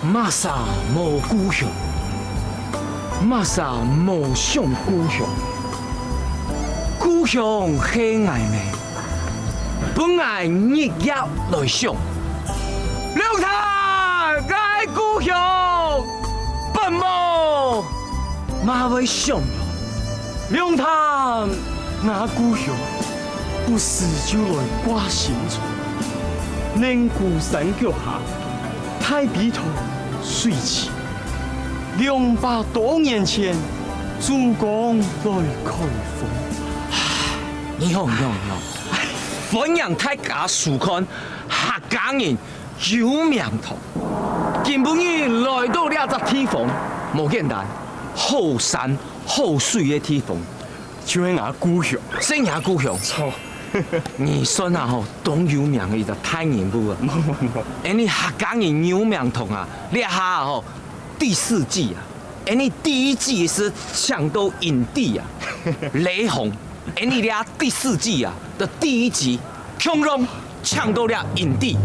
马萨无故乡，马萨无想故乡，故乡很暧昧，本爱日夜来想。两他爱故乡，本无马为想了。两他爱故乡，不时就来挂心处。宁古山脚下，太比头水起。200多年前，主公来开封。你好，分享大家书看客家人有名堂。今本日来到了这地方，无简单，好山好水的地方，就是俺故乡，是俺故乡。错。你算啊吼，当有名的就太人物啊！哎，你客家人有名堂啊，你下吼第4季啊，哎，你第1季是抢到影帝啊，雷洪，哎，你俩第4季啊的第1集，强荣抢到了影帝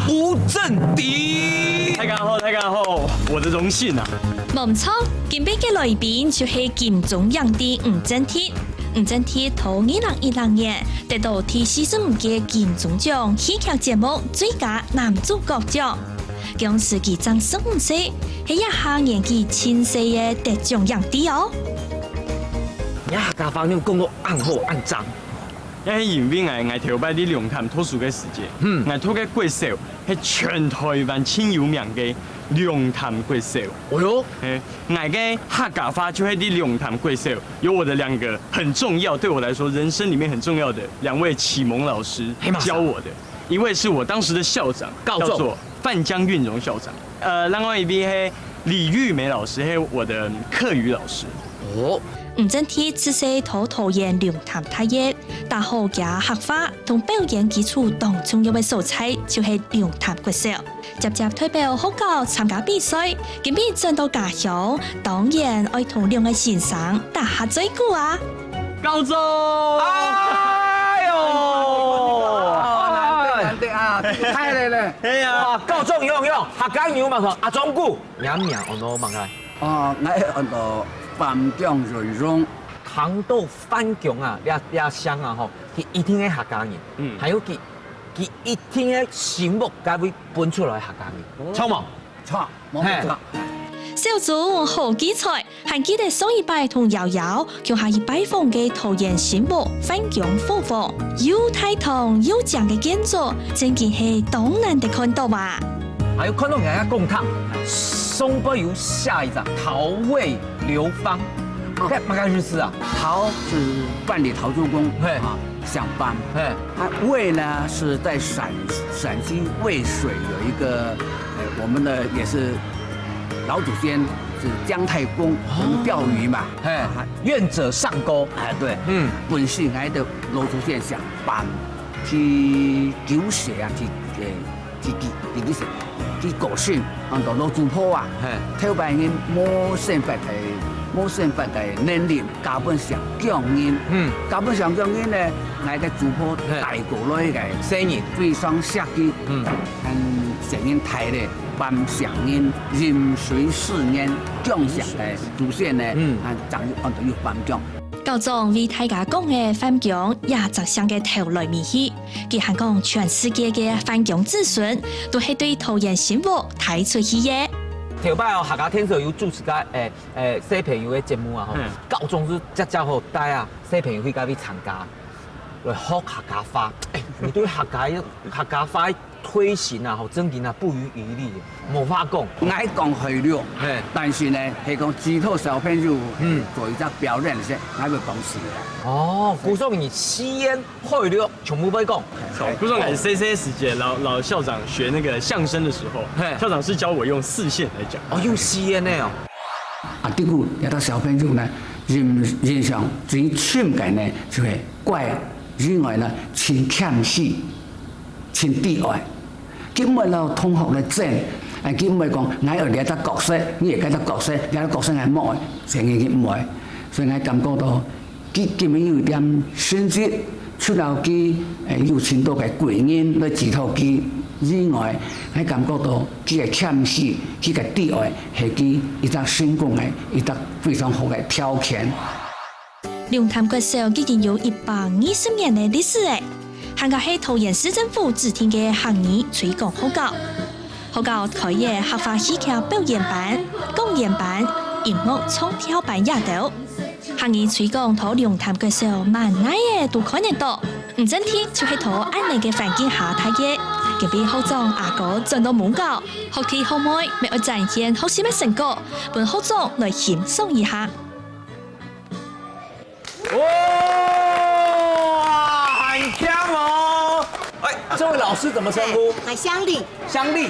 吴镇迪。大家好，我的荣幸啊！冇错，今日嘅来宾就是金钟影帝吴镇铁。吳鎮鐵從2010年得到第45屆金鐘獎喜劇節目最佳男主角獎，當時佢才15歲，係一下年紀輕細嘅得獎影帝哦。你客家方面講到按好按讚，因為因為我頭擺啲龍潭圖書嘅時節，我拖嘅貴壽係全台灣最有名嘅龍潭貴壽。哦喲，我嘅客家話就係啲龍潭貴壽，有我的2個很重要，對我來說人生裡面很重要的2位啟蒙老師教我的，一位是我當時的校長，叫做范江運榮校長，另外一位係李玉梅老師，係我的課語老師。哦。吳鎮鐵自細陶研龍潭大業，大學嘅客話同表演基礎當中一位素材就係龍潭國小，接退表學校參加比賽，今日轉到家鄉，當然愛同2位先生打下嘴鼓啊！高中，哎呦，難得啊，太嚟咧！哎呀，高中用，客家牛嘛，阿莊姑，名我都問下。哦，我到范江瑞榮，談到范強啊，倆鄉啊吼，佢一定係客家人，還有佢一定嘅節目，該會搬出來客家人，錯冇？錯，冇錯。小組好基彩，還記得上一拜同瑤瑤叫下一拜訪嘅陶冶新木范強夫婦，又大堂又正嘅建築，真嘅係當難得看到吧？還有看到人家公堂，松柏油下一張陶味流芳，乜個意思啊？陶是辦理陶铸工啊，上班。魏呢是在陕西渭水有一個，我們的也是老祖先是姜太公，我們釣魚嘛。願者上鈎。對，本身喺度老祖先上班，去九蛇啊，去過船，按到老祖婆啊，頭擺人冇生活嘅能力，基本上強人，基本上強人呢，我嘅祖婆帶過來嘅生人非常適宜，成人睇咧，辦上人任水4年獎上嘅祖先呢，就按到要頒獎。高中為大家講嘅范強也就像嘅頭來面去，佢還講全世界嘅范強子孫都係對陶冶新木睇出去嘅。頭擺哦，客家天水有主持個小朋友嘅節目啊，高中是只好帶啊小朋友去嗰邊參加，來學客家話。你對客家話推行啊，真嘅啊不遺餘力，冇法講。愛講係了，但是呢係講指導小朋友做一隻表演先，愛會講事。哦，古說你吸煙會了，全部不會講。古說我 CC 時節老校長學那個相聲的時候，校長是教我用4線來講。哦，用吸煙呢哦。啊，啲個有啲小朋友呢，人上最深嘅呢就係怪另外呢真謙虛。真啲愛，根本就同學嚟爭，根本講我有兩隻角色，你而家隻角色，兩隻角色係冇，成日佢唔愛，所以我感覺到佢根本有點選擇，出嚟佢有錢多嘅貴人來指導佢以外，还感觉到这个欠息，这个地位係佢一隻成功嘅一隻非常好嘅條件。龍潭國小已經有120年嘅歷史誒，韓國係桃園市政府指定嘅行業推廣學校，學校開業合法戲劇表演班、公演班、音樂唱跳班也有。行業推廣到龍潭國小萬愛嘅都看得到，唔整天就係到安寧嘅環境下睇嘅。隔壁學長阿哥轉到門口，學弟學妹咪要展現學習嘅成果，本學長來欣賞一下。哇，很強哦！哎，這位老師怎麼稱呼？香麗，香麗，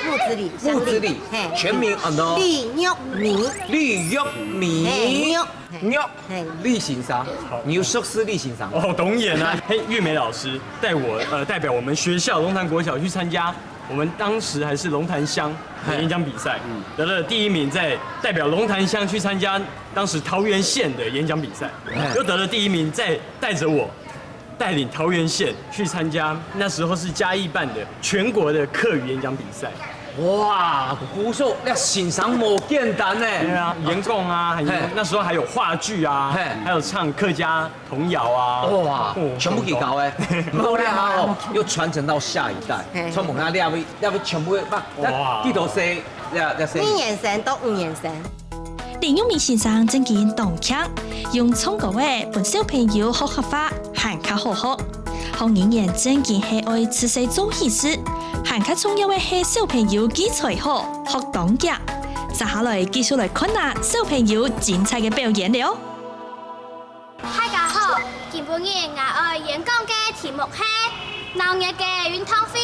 木子李，木子李，全名啊喏，李玉米，李玉米，玉，嘿李行商，你又熟悉李行商？哦，懂演啊！嘿，月美老師帶我代表我們學校龍潭國小去參加我們當時還是龍潭鄉的演講比賽，得了第1名，再代表龍潭鄉去參加當時桃園縣的演講比賽，又得了第1名，再帶着我帶領桃園縣去參加那時候是嘉義辦的全國的客語演講比賽。哇，姑叔，你欣賞冇簡單呢？對啊，演講啊，還有那時候還有話劇啊，還有唱客家童謠啊，哇，全部去搞誒，冇咧哦，要傳承到下一代，從蒙下你全部哇，幾多歲？一年生到5年生。李玉米先生正見動腔，用唱歌嘅本小朋友學合法，行較好學。學語言正見係愛自細做起事，行較重要嘅係小朋友基礎好，學當家。接下來繼續來看下小朋友精彩嘅表演了。大家好，今晡日我愛演講嘅題目係農業嘅運動會。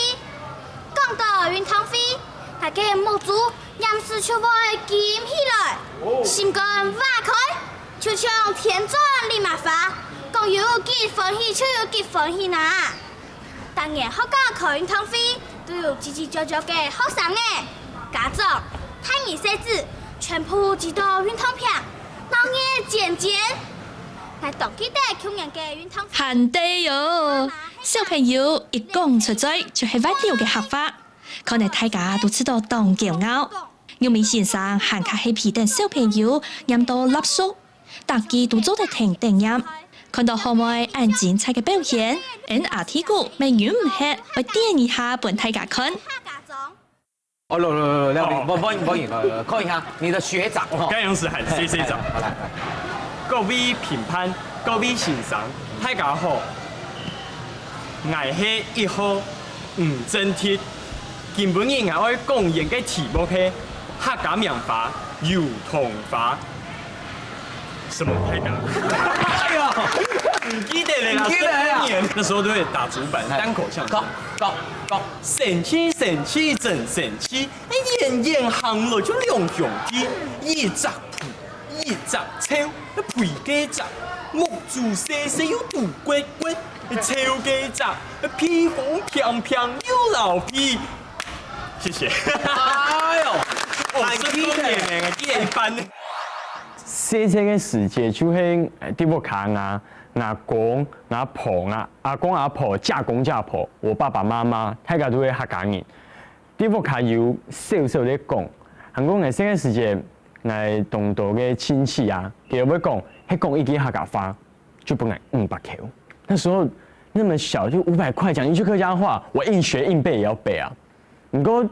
講到運動會，大家母豬飲食就會緊起來，心肝挖開，就像天轉立馬發，講有幾歡喜就有幾歡喜呐。當然學校開運動會都有嘰嘰喳喳嘅學生嘅家長、太兒細子，全部知道運動片，農業漸漸。限地喲，小朋友一講出嘴就係挖料嘅合法，可能大家都知道當驕傲。玉米先生行卡係皮等小朋友飲到粒粟，大家都做得停定飲。看到後妹按精彩嘅表演，阿鐵姑咪遠唔吃，我點一下本大家看。哦，來，看一下你的學長哦，剛陽是喊 CC 長，好來。各位評判，各位欣賞，大家好，我係1號吳真鐵。今晡日我要講演嘅題目係客家名法幼童法。什麼太難？哎呀，唔記得了啦，那時候都會打主板，單口相聲。講，神奇真神奇，演行路就兩兄弟，一隻皮。一隻草，皮嘅隻，木豬細又肚龜龜，草嘅隻，皮風飄飄又老皮。謝謝。哎呦，很經典嘅，記得一般。細細嘅時節就係啲屋企阿公、阿婆、阿公阿婆、嫁公嫁婆，我爸爸媽媽，大家都係客家人。啲屋企有少少咧講，行講嘅細嘅時節。我同道嘅親戚啊，佢會講，佢講一句客家話，就本來500塊。那時候那麼小，就500塊講一句客家話，我硬學硬背也要背啊。不過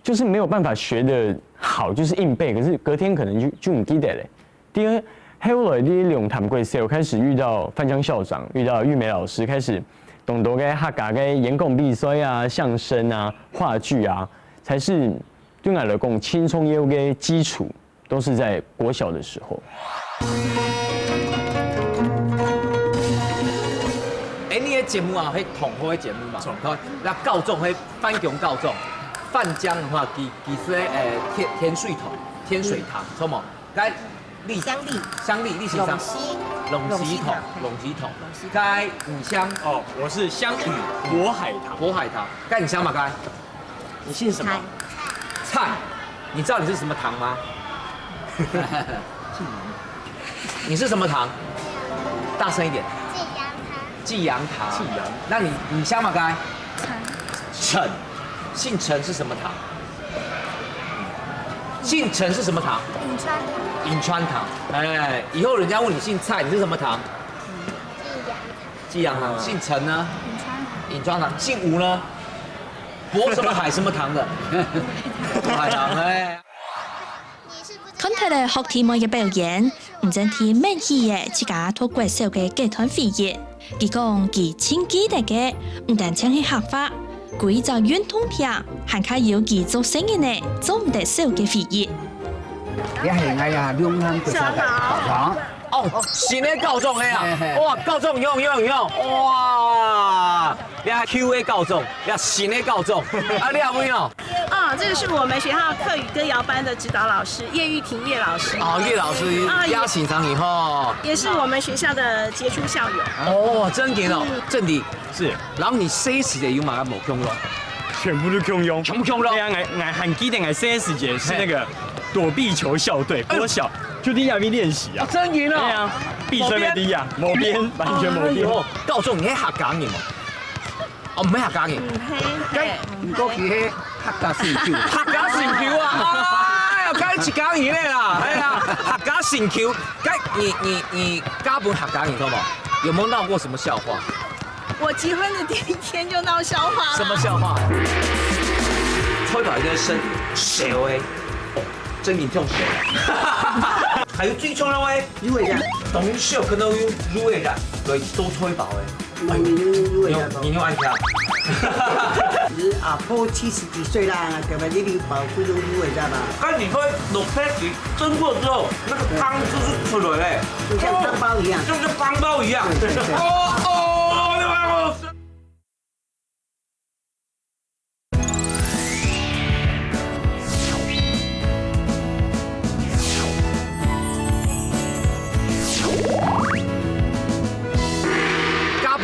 就是沒有辦法學得好，就是硬背，可是隔天可能就唔記得咧。第二，後來啲龍潭國小開始遇到范江校長，遇到玉梅老師，開始懂得嘅客家嘅演講比賽啊、相聲啊、話劇啊，才是對我來講輕鬆有嘅基礎。都是在國小的時候。你嘅節目啊，係同好嘅節目嘛？那告狀係翻強告狀，范江嘅話，其實天水堂，錯冇？該香麗，你是啥？龍溪頭。該你鄉？哦，我是香雨渤海堂。該你鄉嘛？該？你姓什麼？蔡。你知道你是什麼堂嗎？你是什麼堂？大聲一點。濟陽堂。那你鄉嘛該？陳。姓陈是什么堂？姓陈是什么堂？颍川颍川堂。哎，以后人家问你姓蔡，你是什么堂？济阳堂。姓陈呢？颍川堂。姓吴呢？博什么海什么堂的？海堂哎。看睇嚟學題目嘅表演，吳鎮天滿意嘅自家拖怪獸嘅劇團飛躍。佢講佢親記得嘅，唔但淨係客法，佢就運動片，還卡有佢做生意呢，做唔得少嘅飛躍。也係哎呀，兩項比賽嘅。哦，新的高中的啊！哇，高中用，哇！你还 Q A 高中，你新的高中，啊，你有没有？啊，这个是我们学校课语歌谣班的指导老师叶玉婷叶老师。哦，叶老师邀请上以后，也是我们学校的杰出校友。哦，真嘅哦，真的是。然后你 C 时的有嘛个冇用咯？全部都空用，全部用咯。对啊，俺很记得俺 CS 节是那个躲避球校队，国小就在那边练习啊。真嘅咯。对啊，必胜的第一啊，某边完全某边。高中你係客家人嘛？哦，唔係客家人。唔過佢係客家成橋。客家成橋啊！哎呀，梗係客家人嚟啦，哎呀，客家成橋，你家本客家人好冇？有冇鬧過什麼笑話？我結婚的第一天就鬧笑話。什麼笑話？吹來嘅聲笑誒，真嚴重笑。還有最重要誒，入圍嘅，董秀佢都有入圍嘅，佢都吹爆誒。入圍你用按下。其實阿婆70幾歲啦，咁啊呢啲保護都入圍㗎嘛。但你會落패給蒸過之後，那個湯就是出來嘞，就像湯包一樣，就像湯包一樣。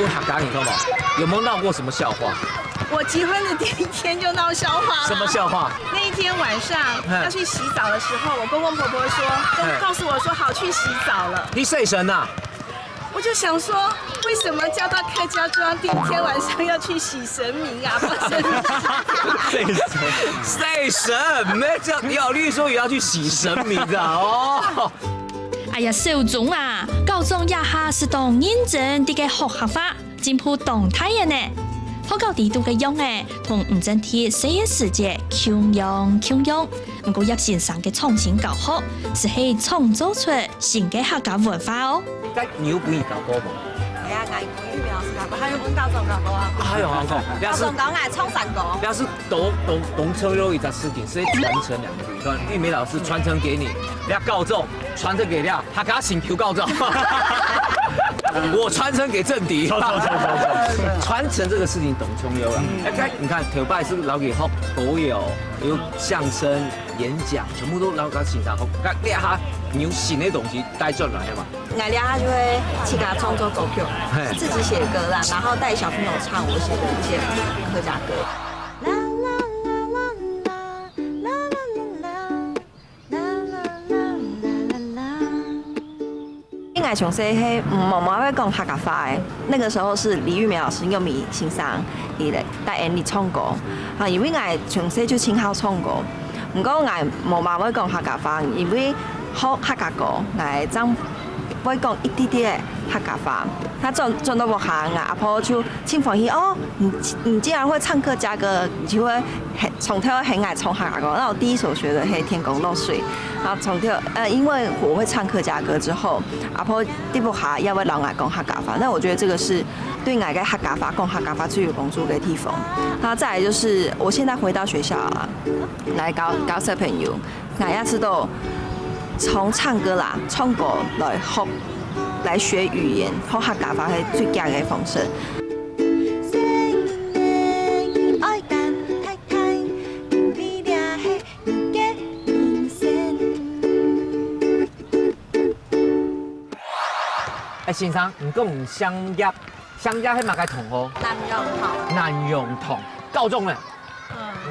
客家人好嗎？有沒有鬧過什麼笑話？我結婚的第一天就鬧笑話。什麼笑話？那一天晚上要去洗澡的時候，我公公婆婆說，告訴我說好去洗澡了。你睡神啊？我就想說，為什麼叫到客家莊第一天晚上要去洗神明啊？睡神，咩叫要律說也要去洗神明的哦。哎呀，小總啊，高中一下是當認真啲嘅學習法，進步動態嘅呢。學校地度嘅用誒，同吳鎮天4S節共用，唔過葉先生嘅創新教學是係創造出新嘅客家文化哦。你有本意教過冇？係啊，藝語語老師教過，還有本高中教過啊。還有高中講藝創神過。要是董秋優一個事情，是傳承兩個語段，玉梅老師傳承給你，你要告眾傳承給了客家新球告眾。我傳承給政敵，傳承這個事情董秋優了。哎，你看頭擺是留給學國語，有相聲、演講，全部都留給欣賞學。你下你有新的東西帶進來嘛？我倆他就會去給他創作作品，自己寫歌啦，然後帶小朋友唱我寫的一些客家歌。我從細係媽媽會講客家話嘅，那個時候是李玉梅老師用米先生嚟帶人嚟唱歌，啊，因為我從細就親口唱歌，唔過我媽媽會講客家話，因為學客家歌，我將會講一啲啲嘅客家話。他轉到我行，阿婆就輕歡喜哦，你既然會唱客家歌，你就會從頭很愛唱客家歌。那我第一首學的係《天公落水》，然後從頭因為我會唱客家歌之後，阿婆啲部下也會讓我講客家話。那我覺得這個是對我嘅客家話講客家話最有幫助嘅地方。然後再來就是我現在回到學校啊，來教小朋友，我也知道從唱歌啦、唱歌來學。來學語言，學客家話係最佳嘅方式。哎，先生，唔講唔相約，相約係乜嘅同學？南榕堂。高中咧？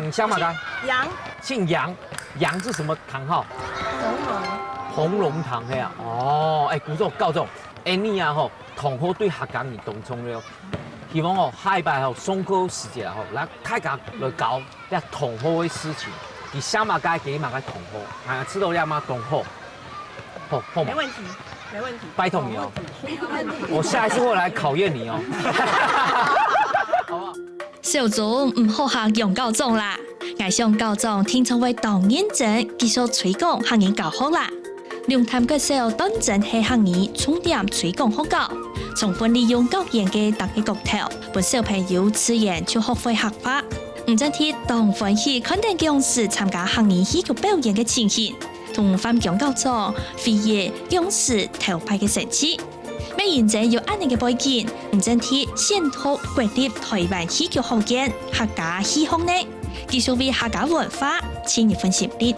唔相乜嘅？楊。姓楊，楊是什麼堂號？紅龍堂係啊，哦，哎，古總高總，哎你啊吼，同學對客家人當中了，希望哦下一拜吼松口时节吼，咱大家来搞遐同好的事情，你想嘛该给嘛该同好，啊，吃到了嘛同好，好吗？没问题，没问题。拜托你哦，我下一次会来考验你哦。好不好？小总唔好学用教总啦，我想教总听从为当认真，继续推广行业教学啦。龙潭个小端正系行业重点推广学教，充分利用教研嘅特嘅角头，帮小朋友自然就学会学法。唔真天当欢喜肯定用时参加行业戏剧表演嘅情形，同翻讲教总飞跃用时头牌嘅成绩。每现在有安尼嘅背景，唔真天先后国立台湾戏剧学院客家戏学呢，继续为客家文化尽一份心力。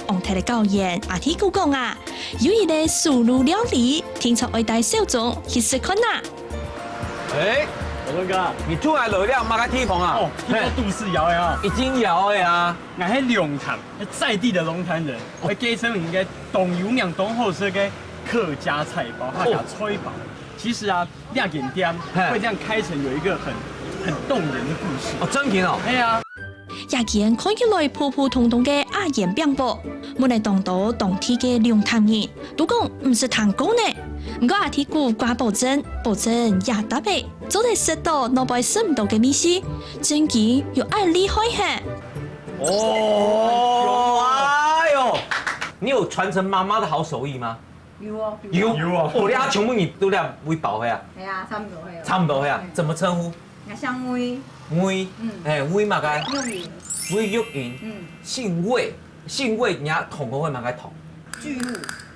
昂泰的教研阿提姑讲啊，有一个素路料理，听说爱带小总去试看呐。哎，我问哥，你突然来了马个地方啊？哦，听说杜氏窑的啊，已经摇的啊。俺是龙潭，在地的龙潭人，我给成应该懂油酿懂好吃的客家菜包，客家菜包。其实啊，亮点店会这样开成有一个很动人的故事。哦，真甜哦。哎呀。也见看起来普普通通嘅阿言饼啵，冇嚟当到当地嘅龙潭人，都讲唔是谈工呢。唔过阿提姑挂保证也答备，做得食到脑袋食唔到嘅米西，真嘅又爱厉害嘿。哦，哎呦，你有传承妈妈的好手艺吗？有哦，有啊。哦，你阿全部你都了微薄的啊？系啊，差唔多系。差唔多的啊？怎么称呼？我姓魏。魏，魏嘛该？玉莹。魏玉莹，姓魏，姓魏，人家同个会嘛该同。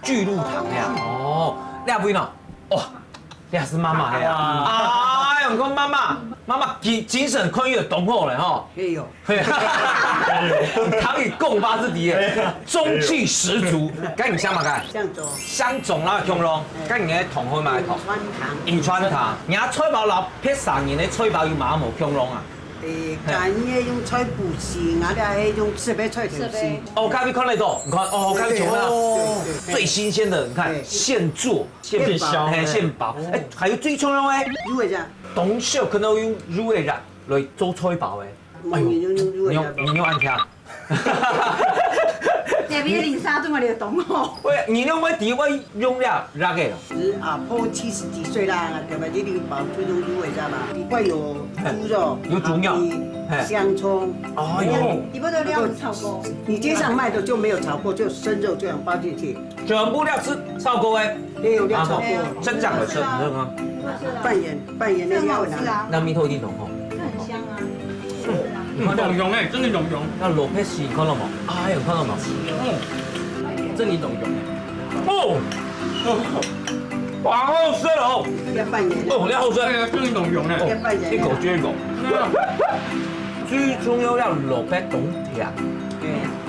巨鹿堂呀，哦，你阿魏喏，哇，你也是妈妈呀？哎呦，讲妈妈精神宽裕的同好嘞吼。哎呦，堂以共发之敌，中气十足。该你乡嘛该？乡总啦，强龙，该你嘅同好嘛该同。银川堂，人家菜包老撇3年的菜包有马无强龙啊。干迄种菜脯丝，啊，迄种设备菜头丝。哦，咖啡看那个，你看哦，咖啡球呢，最新鲜的，你看现做现削，现包，哎，还有最重要的入味酱，东小可能用入味酱来做菜包的。哎呦，你用按听。下边03顿我哋懂哦。喂，你用我底我用了哪个？是阿婆70几岁啦，对吧？你包这种入味酱嘛，里面有猪肉，有猪肉，香葱。哎呦，你不都料炒过？你街上卖的就没有炒过，就生肉这样包进去。全部料是炒过的。也有料炒过。真讲的是，你这个。扮演的料呢？那米头一定浓吼。很香啊。懂用哎，真的懂用。那罗佩西看到冇？哎呦，看到冇？真的懂用。哦，哇，好吃哦！哦，你好吃，真的懂用哎。一口接一口。最重要要罗佩懂甜，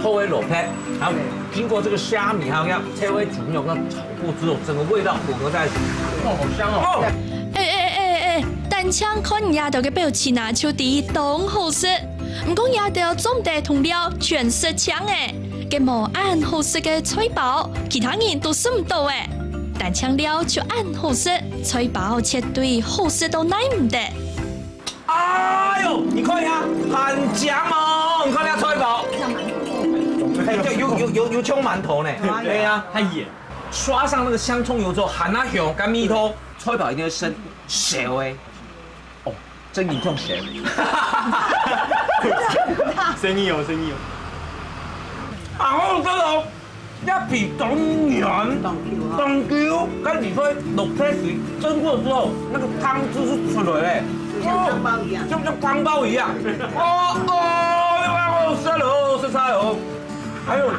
厚的罗佩，然后经过这个虾米还有要切为煮肉，要炒过之后，整个味道混合在一起，哦，好香哦。单枪看丫头嘅表情啊，就啲当好食。唔讲丫头总地同料全食枪诶，嘅冇按好食嘅菜包，其他人都食唔到诶。单枪料就按好食，菜包绝对好食到奶唔得。哎呦，你看呀，很香哦！你看那菜包，对，有葱馒头呢，对呀，太野。刷上那个香葱油之后，含那香跟米头，菜包一定要生熟诶。哦，真严重熟。生意有。啊，我这种一皮当圆，当 Q， 跟你说落开水蒸过之后，那个汤汁是出来嘞，就像汤包一样，就像汤包一样。哦，吃了，吃菜哦。还有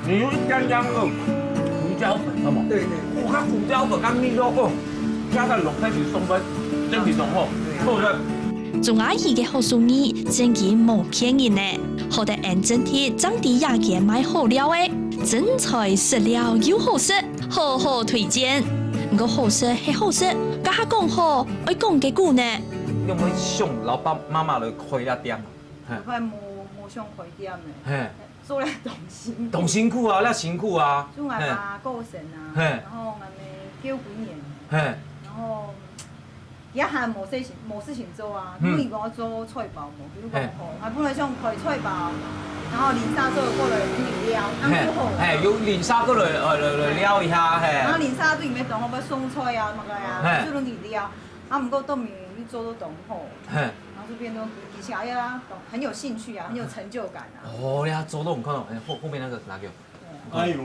你用一干那个胡椒粉，好冇？对。我看胡椒粉跟米肉哦，加上落开水松粉，真皮浓厚，好的。仲阿姨嘅好手艺真嘅冇骗人呢，好得按整天长地也嘅买好料诶，真材实料又好食，好好推荐。唔过好食系好食，家下讲好爱讲嘅句呢。有冇向老爸妈妈来开一店？快冇上开店咧，做咧动辛苦啊，那辛苦啊。做俺爸过身啊，然后俺们9几年，然后遐还无事情做啊，因为我做菜包无，比如讲吼，本来想开菜包，然后淋沙做过来淋料，安好。有淋沙过来撩一下，然后淋沙对面同学要送菜啊，乜个啊，做拢淋料，啊，唔过到面你做都同好，然后就变成比起来呀，很有兴趣啊，很有成就感啊。哦，你做都唔可能，后面那个哪个？哎呦，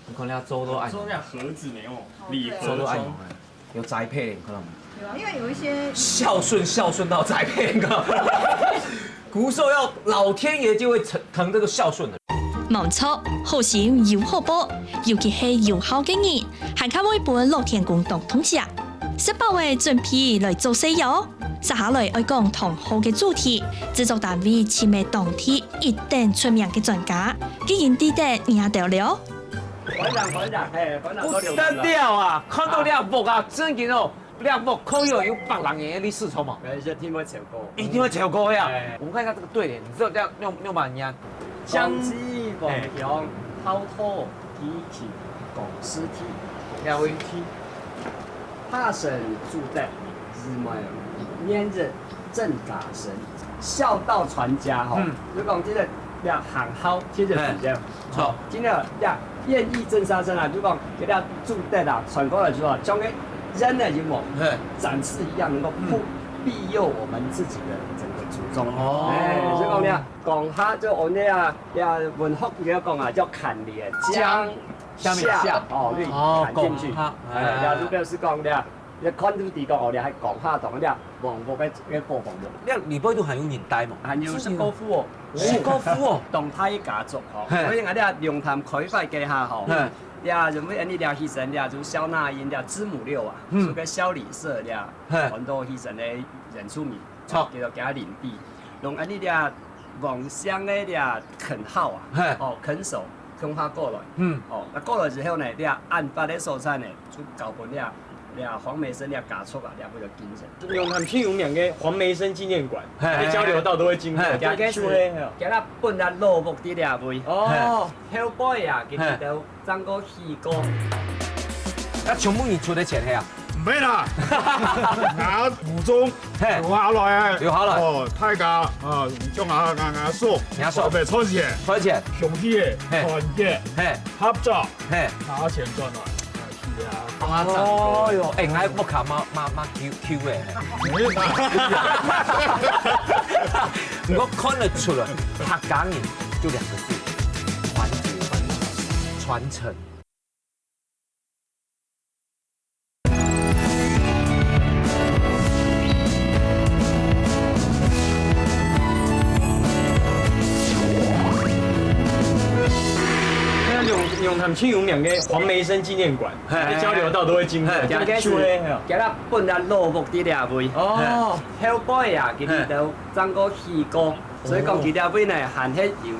你看你做都爱，做那盒子没有，礼盒都爱用哎，有栽培，可能。有啊，因为有一些孝顺到栽培，你看，古时候要老天爷就会疼这个孝顺的。冇錯，好心有好報，尤其係有好嘅人，還靠每本樂天公當通食。18位準備來做西遊，接下來愛講同好嘅主題，製作單位前面當天一定出名嘅專家，既然啲得贏到了。館長，不得了啊！看到兩幕啊，真嘅哦。兩幕可以有8人嘅歷史錯嘛？一定會超過，一定會超過呀！我們看一下這個對聯，你知道這樣用乜嘢？江雞黃羊滔滔提起拱屍體，兩位怕神住在日黏着正打神，孝道傳家吼。如講這個要行好，接着比較好。今日要演繹真殺生啊，如講給他住在啦，傳過來之後，將個人的勇猛展示一樣，能夠庇佑我們自己的整個祖宗。所以講呢，講下就我哋啊，文學嘅講啊，叫砍連江下哦，你砍進去。如果是講呢，你看到地講，我哋係講下同呢黃國嘅播放的。你李波都很有年代嘛？還有是高夫哦，是高夫哦，動態家族哦，所以我哋龍潭開發嘅下吼。人為你犧牲就蕭那英知母六啊，所個蕭禮社很多犧牲的人出名，叫做給他領地，用你王香的墾號啊，墾首墾下過來，那過來之後呢，案發的所在呢，就搞本黃梅生家畜啊，為了精神。用他們有名嘅黃梅生紀念館，交流道都會經過。給他本來落幕啲位。哦，後背啊，佢哋都爭過戲歌。那全部你出的錢係啊？唔俾啦，我武中留下來，哦，大家啊，將亞數俾存錢，兄弟團結合作，拿錢賺來。哦喲，我木卡媽 Q 嘅，我看得出來，客家人就2個字，團結傳承。用他們有名嘅黃梅生紀念館，交流道都會經過。給他本來落幕啲位。哦，後背啊，佢哋都爭過戲歌，所以講佢哋位呢，含係有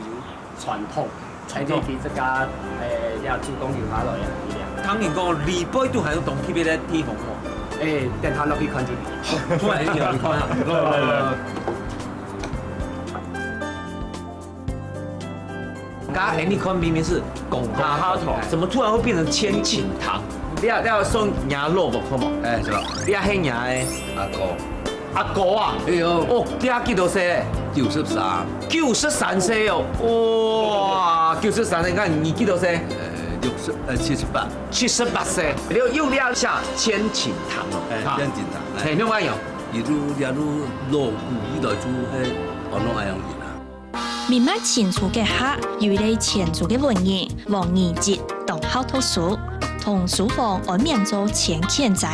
傳統，喺呢啲這家主攻留下來嘅。當年個李波都係用動 TV 咧睇紅喎。電台落去看 TV。突然間有看下。剛剛你看明明是拱哈頭，怎麼突然會變成千頃堂？你要送伢落幕好冇？是吧？你要喊伢的阿哥啊！哎呦，哦，你阿幾多歲？93。93歲哦，哇！93歲，你看你幾多歲？78歲。又你要下千頃堂哦。千頃堂。係咩玩意？一路落古來做係我弄愛用嘅。明白前途嘅客，有你前途嘅文人王義節當好圖書，同書房安名做前乾仔，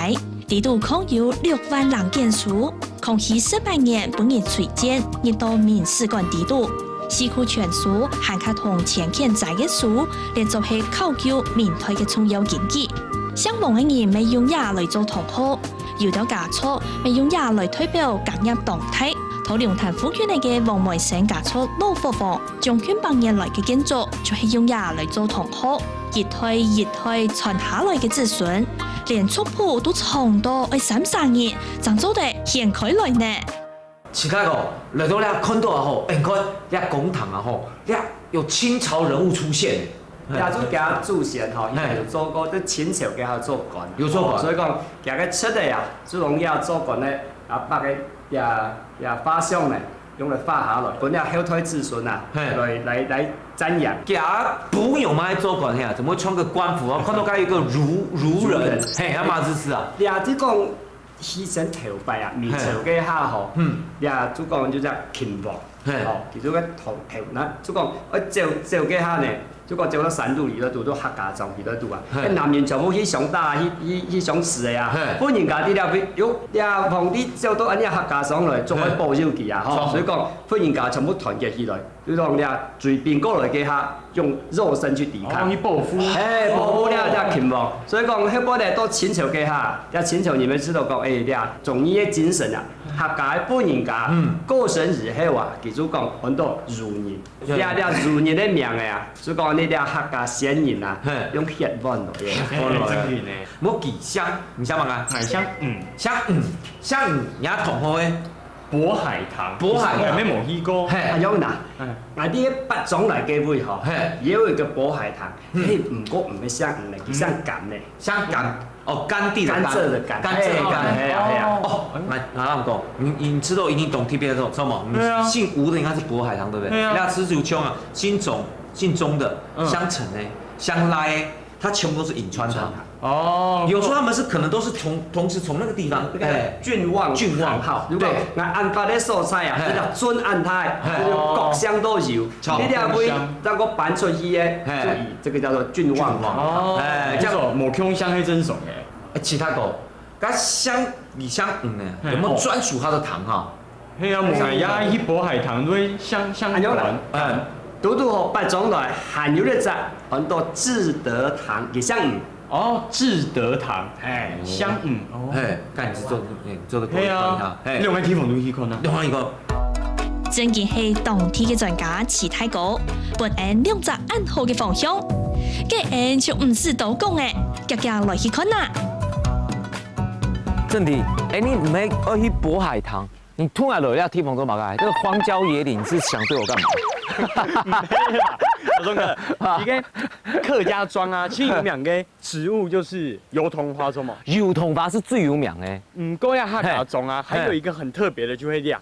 地度共有6萬人見書，康熙18年本日推薦入到民史館地度，四庫全書涵蓋同前乾仔嘅書，連續係考究明代嘅重要經濟。相同嘅人未用也來做同好，有啲家畜未用也來推表夾入動態。土龍潭附近嘅黃梅生家畜老貨房，將近100年來嘅建築，就係用也來做同好，一代傳下來嘅子孫，連族譜都長到300年，怎做得掀開來呢？其他個來到咧看到啊吼，你看咧公堂啊吼，咧有清朝人物出現，亚洲家祖先吼，伊有做过在清朝家做官，有做官，所以讲家个出的啊，自从亚做官咧，啊把个也发相咧。用来发下来，本了后代子孙啊，来瞻仰。家不用嘛做官呀，怎么会穿个官服啊？看到该一个儒人，嘿，阿嘛子啊。呀，即讲牺牲头摆啊，明朝嘅下吼，呀，就讲就只勤王，吼，其中个头那，就讲照嘅下呢。就讲走到山路里头拄到客家庄里头拄啊，男人全部去上打去上市的啊，本人家己了有了皇帝走到安尼客家庄来，作为保佑佢啊，吼，所以讲本人家全部团结起来，就讲了随便过来嘅下用肉身去抵抗，去报复，报复了只勤王，所以讲迄本来到清朝嘅下，了清朝你们知道讲，了忠义嘅精神啊，客家本人家过生日迄话，其实讲很多儒人，了儒人的命的啊，所以讲。你俩客家先人啊，用血vận落嘅，冇幾香，唔香嘛啊？香也同好嘅渤海棠，渤海棠咩冇去過？係有嗱，啲八種嚟嘅會嗬，也有一個渤海棠，唔過唔係香唔嚟，香甘咧，香甘。哦，甘地的甘蔗的甘，甘蔗的甘，係啊。哦，那咁講，你知道一定懂 TBS 這種嘛？姓吳的應該是渤海棠，對不對？對啊。那吃竹腔啊，姓钟的、香橙呢、香拉哎，它全部都是颍川糖。哦，有时候他们是可能都是同时从那个地方，郡望好，如果安排的蔬菜啊，这叫准安泰，各乡都有。你俩会那个搬出去的，就以这个叫做郡望。哦，叫做某腔香黑真爽哎。其他狗，它香米香呢，有没有专属它的糖哈？嘿啊，某呀一渤海棠对香软，独独八种来含有的在很多智德糖也像哦，智德糖，哎，香哦，哎，干是做的可以哈，哎，另外地方都去看啊，另外一个，真嘅係當地嘅專家齊太高，本案兩隻暗號嘅方向，嘅案就唔是都講嘅，家家來去看啦。正题，你唔係要去渤海棠？你突然來要聽風做乜嘅？這個荒郊野嶺是想對我幹嘛？小鐘哥，而家客家莊啊，最有名嘅植物就是油桐花，錯嘛？油桐花是最有名嘅。過呀客家莊啊，還有一個很特別的，就會亮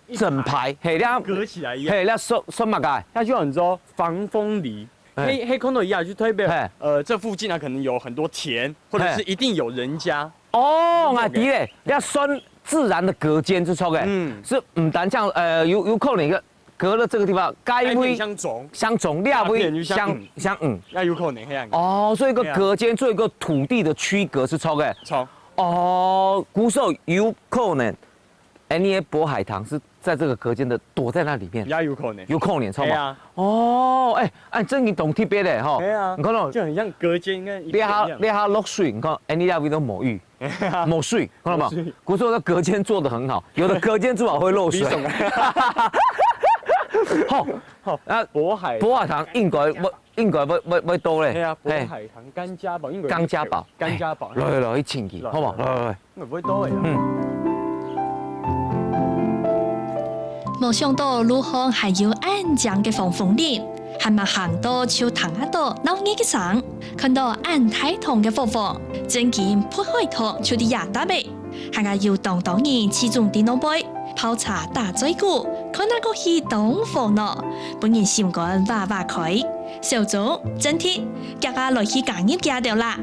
一整排，係啦，隔起來一樣。係啦，什麼嘅？那就很多防風梨。黑空頭一樣，就特別，這附近啊，可能有很多田，或者是一定有人家。哦，我知咧，要選自然的隔間之錯嘅，是唔單像有可能一個。隔了這個地方，該會相種，另會相那有可能係哦，所以個隔間做一個土地的區隔是錯嘅。錯。哦，古時候有可能，你的渤海棠是在這個隔間的，躲在那裡面。也有可能。有可能，錯嘛？哦，按真你懂特別的哈。係啊。你看到就很像隔間跟。你下落水，你看，你那邊都冇雨，冇水，看到冇？古時候的隔間做得很好，有的隔間至少會漏水。好，渤海棠應該會多咧。係啊，渤海棠甘家寶應該。甘家寶。來去前期，好唔好？來。應該會多嘅。冇想到路巷還有安江嘅防風林，還冇行到潮塘一度鬧熱嘅山，看到安太堂嘅火房，真見渤海棠就啲亞打味，還係要當人始終啲腦杯。泡茶打嘴鼓，看那個去東方咯，本人心肝挖開，小組真鐵，家下來去揀一家掉啦。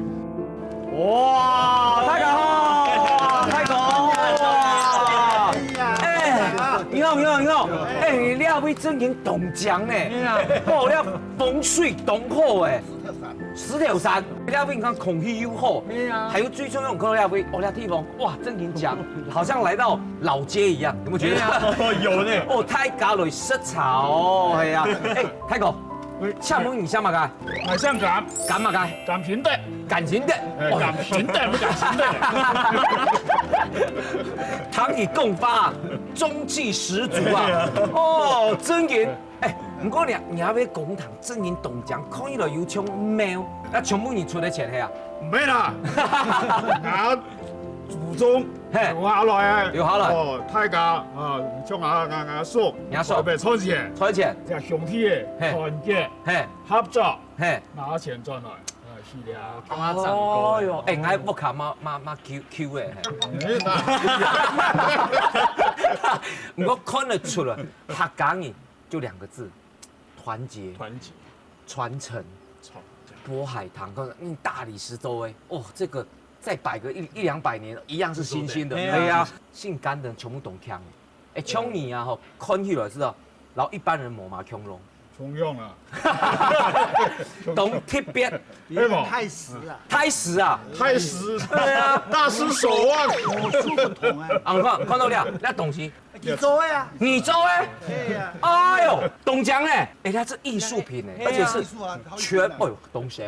哇，太好，太好！你好，你阿位真經懂講呢，哦，你風水懂好誒。石條山，你阿位你看空氣又好，還有最重要，看到你阿位，哦，那地方哇，真經講，好像來到老街一樣，有冇覺得？有呢。哦，太假類色草，係啊，太哥，廈門你想乜嘅？我想揀乜嘅？揀平的，揀平的，揀平的，唔揀平的。堂以供發，中氣十足啊！哦，真嘅。唔過你阿位講堂真言動講，看起來有像貓，那全部你出得錢係啊？唔係啦，我祖宗留下来，留下来。哦，大家啊，将说，准备存钱，这兄弟的团结，合作，拿钱赚来。是了，哦哟，哎，我不卡妈 Q 的，我看得出来，他讲的就2个字，团结，传承，渤海棠，大理石周围，哦，这个再摆个100-200年，一样是新鲜的。哎呀，姓甘的全部懂腔，哎，枪你啊，吼，看起来知道，然后一般人冇嘛强龙。重用了，懂特别，太实啊，太实，对啊，大失手腕，武术不同啊。看到了，那东西，你做的啊？你做的？对呀。哎呦，董强哎，哎，它是艺术品哎，而且是全，哎呦，东西，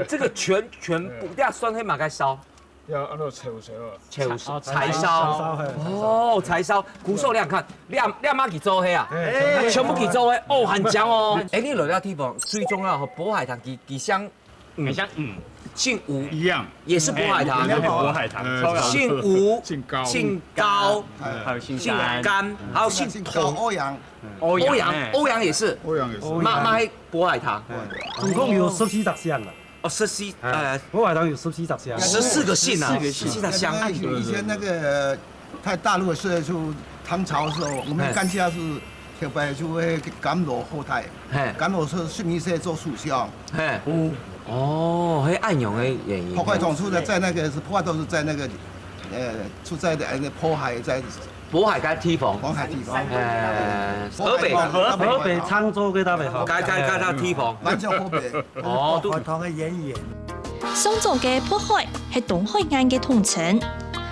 这个全部，这样酸黑马该烧。要按照柴烧哦，柴烧，古手亮看，亮妈去做黑啊，全部去做黑，哦，很强哦。哎，你落了地方，最重要和渤海棠，几香，姓吴一样，也是渤海棠，渤海棠，姓吴，姓高，还有姓甘，还有姓童，欧阳也是，妈渤海棠，总共有14箱了。哦，14，渤海棠有14箱，14个姓啊，14个乡。以前那个在大陆的时候，就唐朝的时候，我们甘家是特别就会甘罗后代，甘罗是顺民社做属相，哦，还暗涌的原因。破坏总处的在那个是破坏都是在那个，住在那个渤海在。渤海该梯房，河北沧州嘅搭北好，该到梯房，南江河北，哦，海棠嘅演员。上座嘅渤海係東海岸嘅統稱，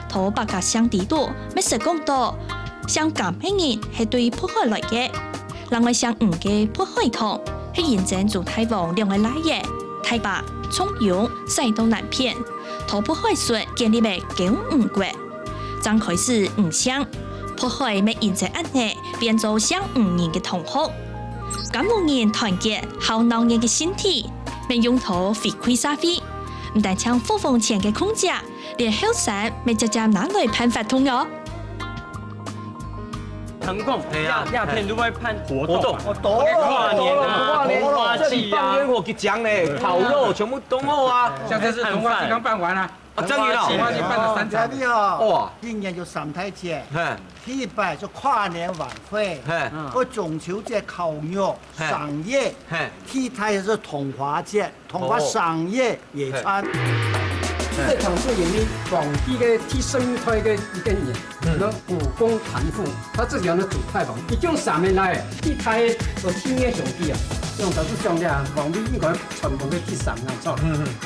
同百家鄉地多，乜實講到，像咁嘅人係對渤海來嘅，另外像嘅渤海棠係現正做太王兩個來嘅，太白、蔥油、西到南片，同渤海水建立為95國，張開始5鄉。渤海咪現在安呢變做像5人嘅同學，咁5人團結後鬧人嘅身體，咪用途回饋社會，唔但將火風前嘅空姐，連後生咪直接拿來判法通哦。腾控，鸦片都会办活动，跨年啊，红花季啊，烟火给奖嘞，烤肉全部都好啊。像这次红花季刚办完了。真的红花季办了3场。哇！今年就3台节，第一摆就跨年晚会，和中秋节烤肉、赏月，第二台是桐花节，桐花赏月野餐。这场是演绎广地嘅替生育台嘅一个人，那武功谭父，他自己有那主太房，已经3年来，一台有天嘅兄弟啊，这种都是兄弟啊，皇帝应该全部嘅第3人错，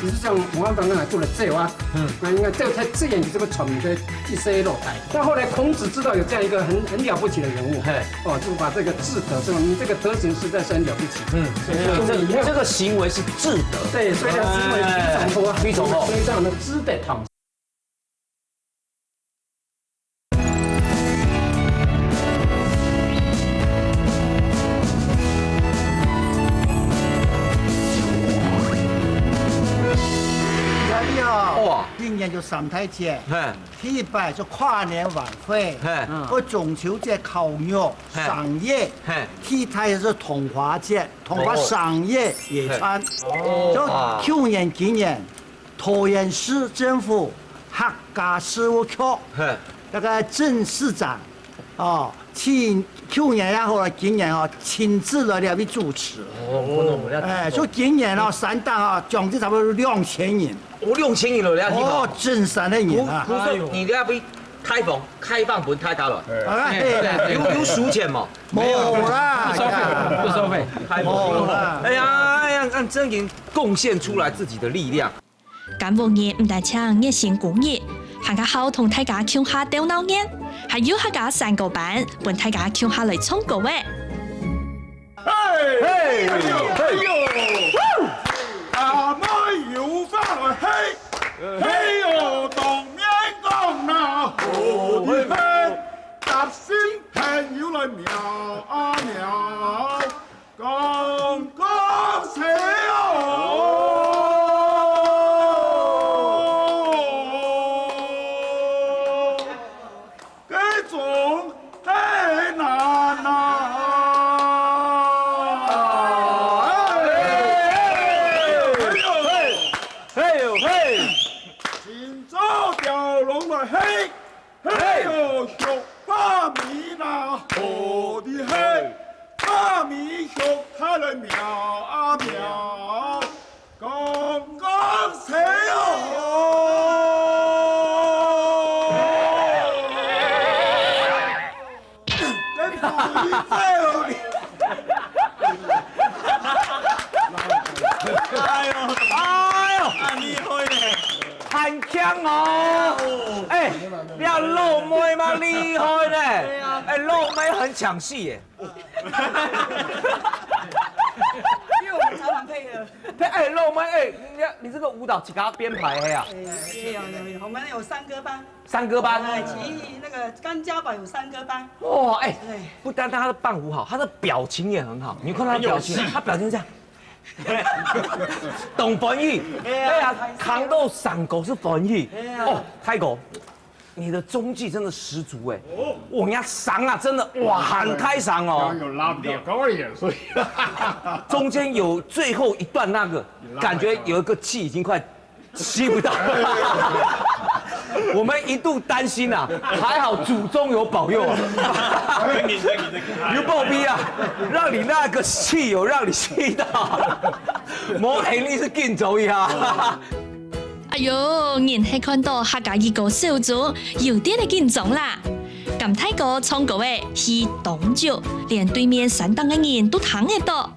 就是像武安刚刚来做了这啊，那应该这才自然有这个全的第4落台。但后来孔子知道有这样一个很了不起的人物，就把这个智德，这种你这个德行实在是很了不起，这个行为是智德，对，所以呢行为非常好，非常的值得讨。哇！今年就3台节，第一摆就跨年晚会，和中秋节烤肉、赏月，第二台是桐花节，桐花赏月野餐。就去年、今年，桃园市政府客家事务局那个郑市长，去年然后今年亲自来了主持。就今年3档将近差不多2000人。6000人了，哦，真3的人啊！你要不开放本太大了，有输钱嘛？没有啦，不收费，开放。哎呀，让真人贡献出来自己的力量。咁5年唔但唱熱心公益，客家好同大家唱下吊鬧年，還有客家3個班，本大家唱下嚟唱歌嘅。嘿，阿妹要翻來嘿哦，當面講那何地飛，搭先平要來瞄啊瞄，講寫哦。很强哦！哎，你要肉妹吗？厉害呢！哎，肉妹很抢戏耶。因为我们常常配合。哎，肉妹，哎，你这个舞蹈几个编排的呀？有，我们有3歌班。3歌班。其余那个甘家宝有3歌班。哇，哎，不单单他的伴舞好，他的表情也很好。你看他的表情，他表情这样。懂翻译，对啊，扛到上狗是翻译。哦，泰国，你的中技真的十足哎！我人家上啊，真的哇，很开嗓哦。刚有拉不掉高一点，所以中间有最后一段那个，感觉有一个气已经快吸不到。我们一度担心啊，还好祖宗有保佑啊。有暴逼啊，让你那个气有让你吸到，冇肯定是劲走一下。哎呦，硬係看到客家一個小組有啲嚟緊張啦。咁泰國唱歌嘅係凍酒，連對面山東嘅人都聽得到，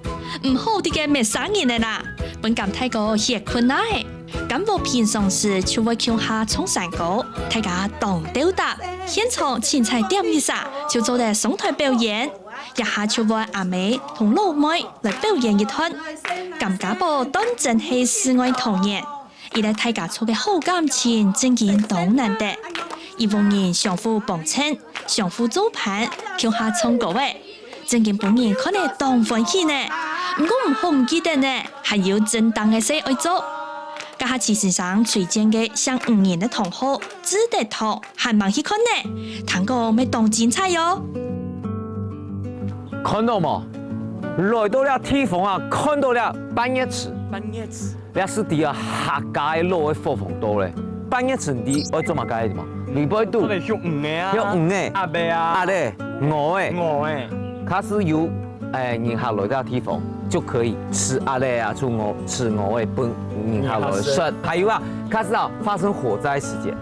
唔好啲嘅咩聲音嘅啦。本咁泰國係困難嘅。咁我平常時就會唱下唱山歌，大家當吊搭，現場前菜點一下，就做啲上台表演。一下就會阿妹同老妹嚟表演一段，咁家寶當真係世外桃源。而嚟大家做嘅好感情真件都難得，而逢人相互幫襯、相互做伴，跳下唱歌嘅，真件本人可能當歡喜呢。不過唔好唔記得呢，還有正當嘅事要做。家下慈善上推薦嘅上5年嘅同學，只得堂還忙去看呢，堂哥咪當精彩喲。看到冇？來到了地方啊，看到了半夜池。半夜池，你是第啊客家嘅路嘅火鳳多咧。半夜池你愛做乜嘅嘛？你不會讀？我哋學5個啊。學5個。阿伯啊。阿咧，5個。5個。它是由人客來到地方就可以吃阿咧啊，吃5個本人客來食。還有啊，它是啊發生火災時間，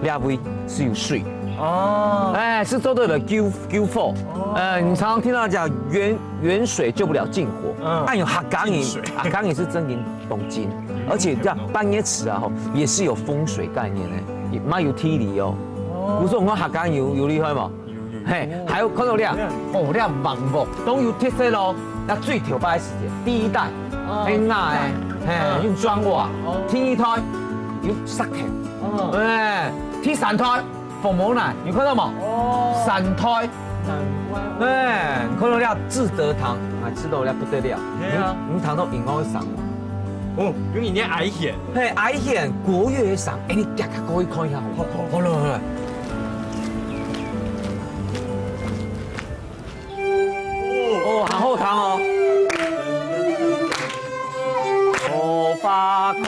兩位是有水。哦，哎，是做到了救火。你常常聽到講遠水救不了近火。按有客家人，客家人是真人懂金，而且這樣半夜池啊，也是有風水概念的，蠻有體力哦。不是我們客家人有厲害嘛？嘿，還有看到你啊，哦，你啊網幕都有特色咯。那最頭擺的時間，第一代，喺那誒，嘿，用磚瓦，第二胎有石條，哎，第三胎。鳳毛奶，你看到冇？哦，3胎，哎，看到了志德堂，啊，吃到了不得了。你堂到銀行會上哦，有人家矮險，嘿，矮險國樂會上，哎，你夾下過去看一下，好了好了。哦，很好堂哦。桃花開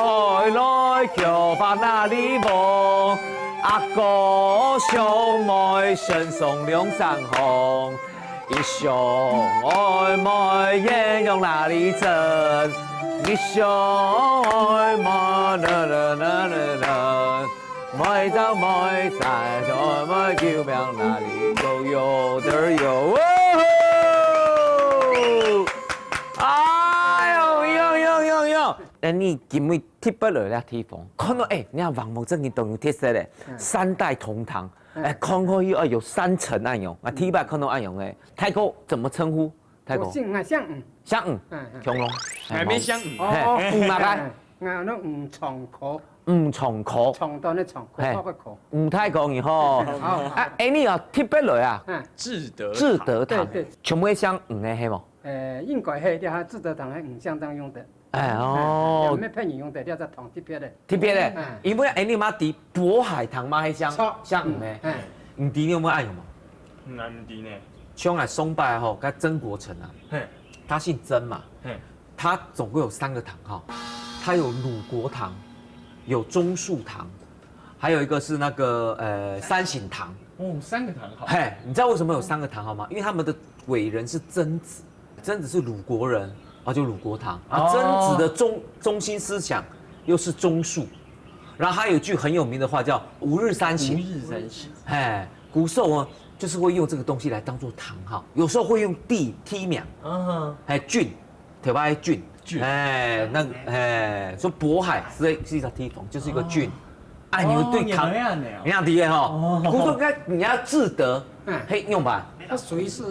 來，橋花那裡望。阿哥兄妹身送兩山紅，一兄妹眼用哪裡爭？一兄妹妹走妹在，妹叫名哪裡都有得有。哎呦呦！你見唔貼不來咧地方？看到你看王某正件都有特色咧，3代同堂，看過以後有3層暗用，啊，第一擺看到暗用誒，泰國怎麼稱呼？泰國香五，強龍，係咩香五？五哪個？那五重殼，五重殼，重到那重殼個殼。五泰國以後，你啊貼不來啊？志德堂，全部香五嘅係冇？應該係啲嚇志德堂係五相當用的。哎哦，有咩配你用的？你在同貼別的。貼別的，因為你媽啲渤海棠嘛係香五嘅，唔知你有冇愛用嘛？唔知呢。像來松柏吼，跟曾國成啊，他姓曾嘛，他總共有3個堂哈，他有魯國堂，有鍾樹堂，還有一個是那個三省堂。哦，3個堂號。嘿，你知道為什麼有3個堂號嗎？因為他們的偉人是曾子，曾子是魯國人。啊，就魯國堂啊，曾子的中心思想又是忠恕，然後還有一句很有名的話叫“吾日三省”。哎，古時候就是會用這個東西來當做堂號，有時候會用地梯名，郡，台灣郡，說渤海是一個地方，就是一個郡，按牛对唐一样的哈。古说该人家智德，嘿用吧。它属于是，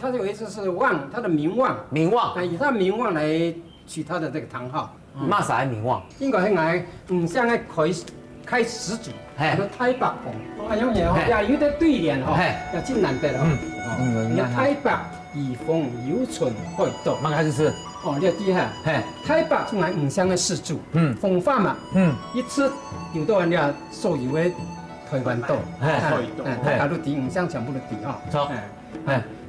它有一次是望，它的名望，以它名望来取它的这个堂号。嘛啥名望？应该迄个像个开始祖，太白凤，哎有嘢吼，也有得对联吼，也真难得咯。太白以凤有春会斗，嘛开始是。哦，你睇下，太白从来香的始祖，凤花嘛，一次有到人家所有的台湾岛，大家都伫香全部都伫吼。错，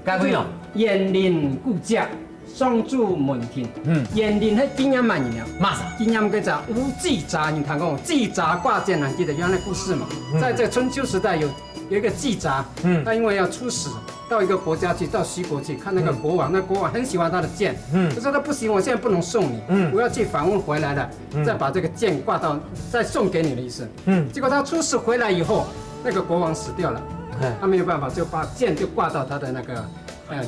加几咯？延陵故家。双柱门庭，延陵迄经验蛮了，嘛啥？经验叫做无忌杂，你谈过忌杂挂剑啊？记得原来故事嘛？在这春秋时代有一个忌杂，他因为要出使到一个国家去，到西国去看那个国王，那国王很喜欢他的剑，他说他不行，我现在不能送你，我要去访问回来了，再把这个剑挂到，再送给你的意思。结果他出使回来以后，那个国王死掉了，他没有办法，就把剑就挂到他的那个。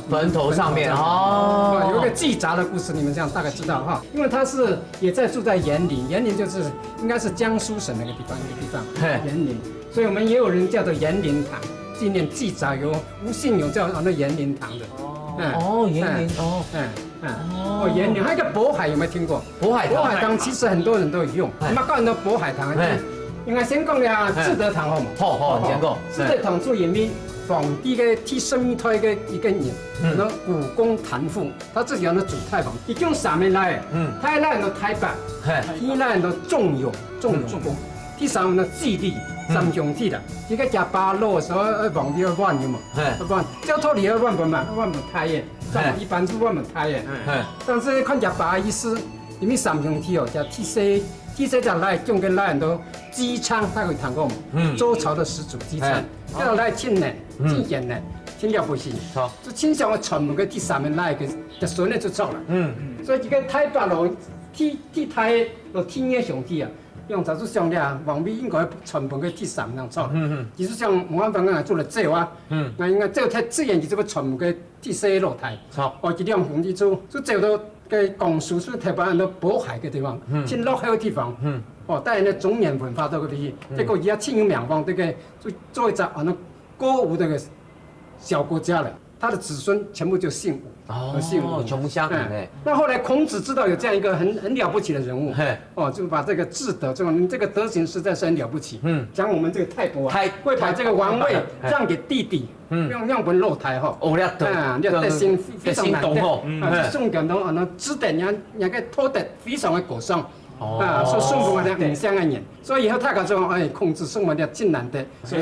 坟头上面哦，有一个祭杂的故事，你们这样大概知道哈。因为他是也在住在延陵，延陵就是应该是江苏省那个地方，延陵，所以我们也有人叫做延陵堂，纪念祭杂有吴信友叫那延陵堂的。延陵延陵还有一个渤海有没有听过？渤海堂其实很多人都有用，我们讲很多渤海堂，应该先讲了志德堂好嘛？好，先讲志德堂做延陵。皇帝嘅替生命胎嘅一个人，那武功谭父，他自己有那主太房，一共3年来，太来到太白，天来到重勇功，第3年智力3兄弟啦，这个加8路的时候，皇帝要乱的嘛，乱，交托里要乱不嘛，乱不太耶，一般是乱不太耶，但是看加8意思，因为3兄弟哦，加T C 就来用跟来人都姬昌，大家有谈过嘛？周朝的始祖姬昌，叫来庆呢，庆贤呢，挺了不起。就清朝的传统个第3年来个，就孙呢就走了。所以这个太白咯，替太咯天嘅兄弟啊，用查出上了，王美应该传统个第3年走。其实像武汉方面做了这啊，那应该这太自然就这个传统个第4落台。哦，这两兄弟做走到。个江苏是台湾的渤海嘅地方，真落后嘅地方。带人的中年文化到嗰啲，结果而家清有名望，这个做一只歌舞的个小国家了。他的子孙全部就姓武，姓武，穷乡那后来孔子知道有这样一个很了不起的人物，就把这个智德，这个德行实在是很了不起。讲我们这个太伯啊，会把这个王位让给弟弟。让文露台吼，你德行非常难得，宋教侬指定人个土地非常的过上。所以送给我的5项的人，所以以后他讲说，孔子送我的真难得，所以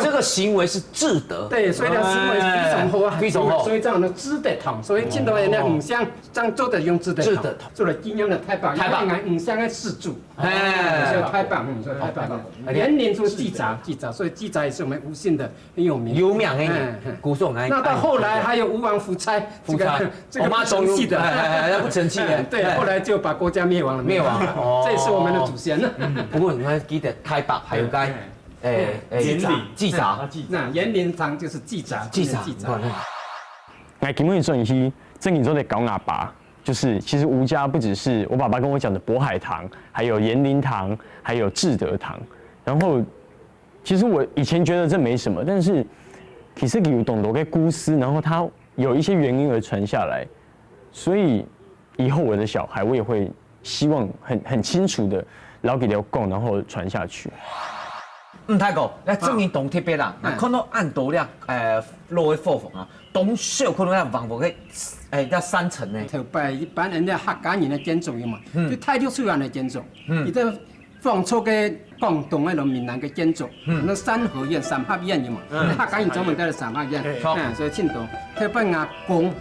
这个行为是智德，对，所以他行为非常好啊，非常好，所以这样的智德堂，所以见到人家5项，这样做的用智德堂，做了今年的太棒，太棒，5项的始祖，所以太棒，所以太棒了，年年做祭杂，所以祭杂也是我们吴姓的很有名，古宋来。那到后来还有吴王夫差，这个不成器的，不成器的，对，后来就把国家灭亡了，这也是我们的祖先呢。不过你看，记得太白还有该祭杂，那延陵堂就是祭杂。那基本上是正经都在讲阿爸，就是其实吴家不只是我爸爸跟我讲的渤海堂，还有延陵堂，还有志德堂。然后其实我以前觉得这没什么，但是其实有懂得个故事，然后它有一些原因而传下来，所以以后我的小孩我也会。希望很清楚的留给了讲，然后传下去。太哥，那证明懂特别啦。看到按道了，落去火房啊，东小可能要房房个，要3层呢。头摆一般人的客家人的建筑嘛，就太六出来的建筑，伊在放出个广东那种闽南的建筑，那3合院、3合院的嘛，客家人专门在3合院，所以青岛特别阿公，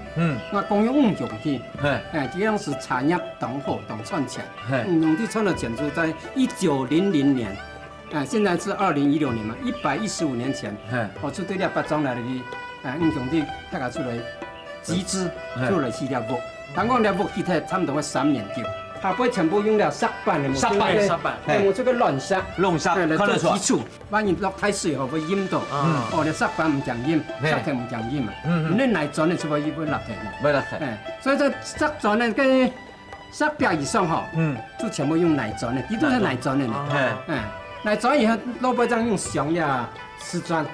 阿公用用的，这样是产业同好同串起来，用的串的建筑在1900年。现在是2016年嘛，115年前，出对了8张来的，兄弟大家出来集资做了系列屋，当讲了屋其实差不多3年多，下边全部用了石板的，用这个乱石，来做基础，万一落太水后会淹到，你石板唔讲淹，石头唔讲淹嘛，你内砖的出来一般落地，所以这石砖呢跟18以上哈，就全部用奶砖的，底都是奶砖的呢。奶砖以后萝卜章用香呀。瓷砖，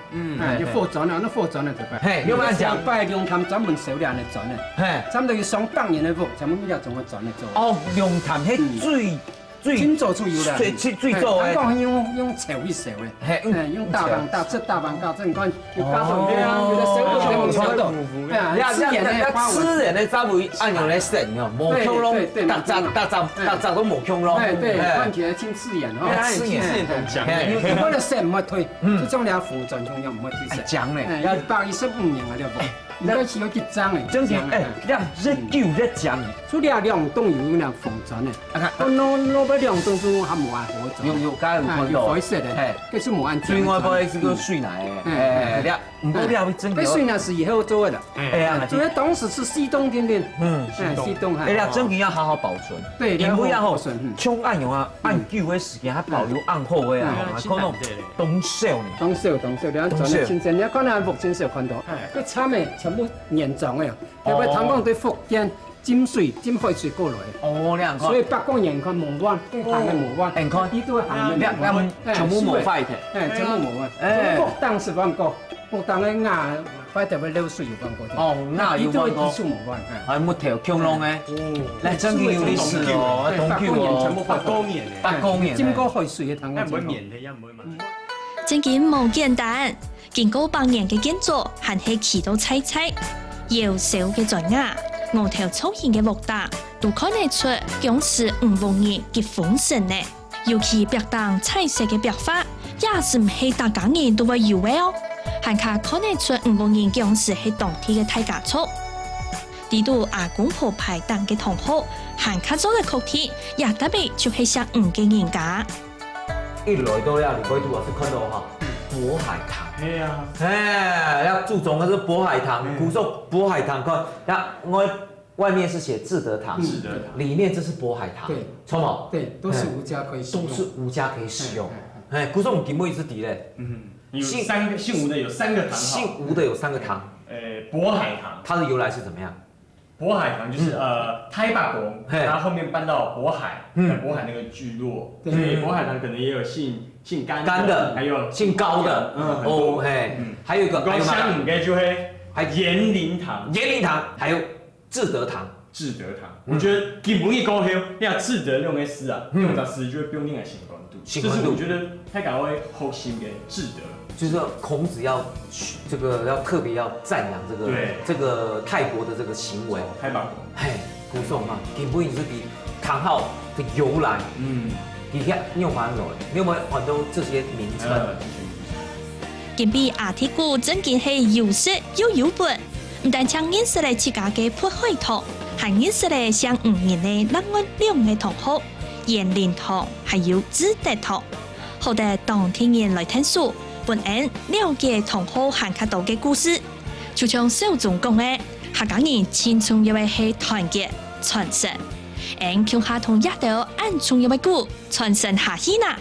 就火砖了，那火砖了对吧？嘿，有冇讲？拜龙潭专门收两的砖的，嘿，差不多有200年的木，全部要从个砖来做。哦，龙潭迄最早出油的，最早的。香港用草去烧的，嘿，用大棒打出大棒架，你看有加粉的啊，有的烧到全部烧到。吃人的早会按用来食哦，无香拢，大杂都无香咯。对，看起来挺刺眼哦。刺眼很强。你为了食唔会退，这种俩服装中央唔会退食。强嘞，要125年啊，对不？应该是要一张诶，真强诶，这旧这强。除了两栋有那风砖诶，我把两栋都还冇按火砖。有加有看到。灰色的，这是冇按。最外包是个水奶诶，唔过了会真。这水奶是以后做的，哎呀，主要当时是西东点点，西东哈。哎呀，真要好好保存。对，因为要保存，像按用啊，按旧的时间还保留按好的啊，可能东烧呢。东烧，两砖的新鲜，你看那木真少看到，个惨诶，全部粘状的，特别香港对福建。浸海水过来，哦，你看，所以北港人看木湾，跟行嘅木湾，你看，呢都行嘅，全部木塊嘅，全部木灣。木當是翻過，木當嘅牙，快特別流水有翻過。哦，牙有翻過。木灣，係木條強龍嘅，嚟真嘅有歷史哦，東橋哦，8公年，浸過海水嘅湯。唔會綿嘅，唔會嘛。正經冇簡單，經過8年嘅建築，還係起到彩，幼小嘅在牙。額頭粗現嘅木搭，都看得出當時500年嘅豐盛呢。尤其白當彩色嘅白花，也是唔係大家人都會有嘅哦。還卡看得出500年當時係當地嘅大家族。呢度阿公婆排檔嘅同學，還卡做嘅曲體，也特別就係像5嘅人家。一來到了，你可以ดู是看到哈，渤海棠。係啊，哎，要注重的是渤海棠，古時候渤海棠，看，我外面是寫志德堂，裡面這是渤海棠，對，錯冇？對，都是無家可以使用，都是無家可以使用。哎，古時候我們點會一直提嘞？姓吳的有3個堂，姓吳的有3個堂，渤海棠，它的由來是怎麼樣？渤海棠就是太白國，然後後面搬到渤海，渤海那個聚落，所以渤海棠可能也有姓甘的，還有姓高的，哦嘿，還有一個像五個就會還延齡堂，還有志德堂，我覺得基本一講起，你要志德用的詩啊，用到詩就會不用另外行關度，這是我覺得太搞會好心嘅志德。就是孔子要這個要特別要讚揚這個泰國的這個行為。太棒了！嘿，古宋嘛，根本是比唐號的由來，你看你有沒有看到這些名稱？今比阿鐵古真嘅係有色又有本，唔但將認識嚟自家嘅渤海棠，還認識嚟像5年嘅另外2個同學，延齡堂還有志德堂，好得當天人來聽書。本人了解同好行卡道嘅故事，就像小總講嘅，客家人最重要嘅係團結傳承，而橋下同一道按重要嘅故傳承下去啦。